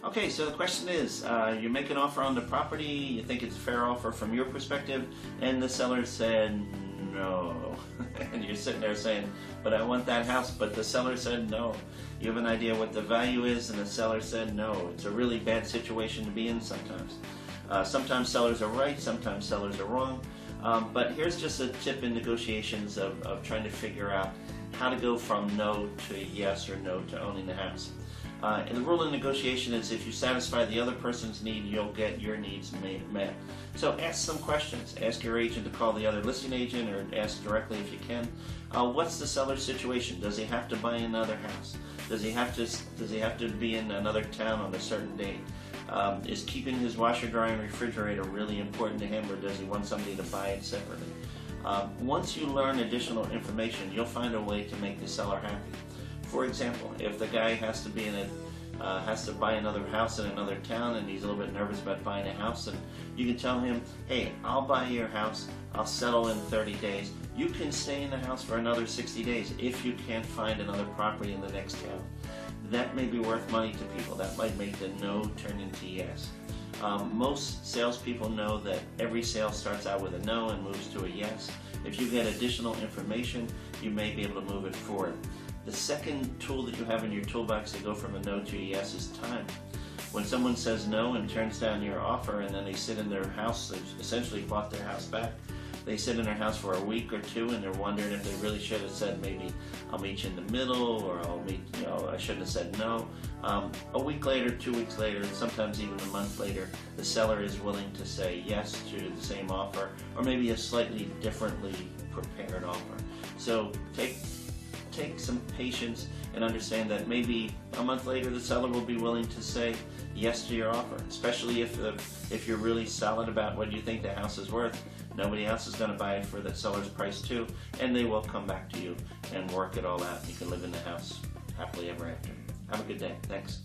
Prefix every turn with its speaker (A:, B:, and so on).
A: Okay, so the question is, you make an offer on the property, you think it's a fair offer from your perspective, and the seller said no. And you're sitting there saying, but I want that house, but the seller said no. You have an idea what the value is, and the seller said no. It's a really bad situation to be in sometimes. Sometimes sellers are right, sometimes sellers are wrong. But here's just a tip in negotiations of trying to figure out how to go from no to yes or no to owning the house. And the rule in negotiation is if you satisfy the other person's need, you'll get your needs met. So ask some questions. Ask your agent to call the other listing agent, or ask directly if you can. What's the seller's situation? Does he have to buy another house? Does he have to be in another town on a certain date? Is keeping his washer, dryer, and refrigerator really important to him, or does he want somebody to buy it separately? Once you learn additional information, you'll find a way to make the seller happy. For example, if the guy has to buy another house in another town and he's a little bit nervous about buying a house, and you can tell him, hey, I'll buy your house, I'll settle in 30 days. You can stay in the house for another 60 days if you can't find another property in the next town. That may be worth money to people. That might make the no turn into yes. Most salespeople know that every sale starts out with a no and moves to a yes. If you get additional information, you may be able to move it forward. The second tool that you have in your toolbox to go from a no to a yes is time. When someone says no and turns down your offer, and then they sit in their house, they've essentially bought their house back. They sit in their house for a week or two, and they're wondering if they really should have said, maybe I'll meet you in the middle, or I shouldn't have said no. A week later, 2 weeks later, and sometimes even a month later, the seller is willing to say yes to the same offer, or maybe a slightly differently prepared offer. So take some patience and understand that maybe a month later the seller will be willing to say yes to your offer, especially if you're really solid about what you think the house is worth. Nobody else is going to buy it for the seller's price too, and they will come back to you and work it all out. You can live in the house happily ever after. Have a good day. Thanks.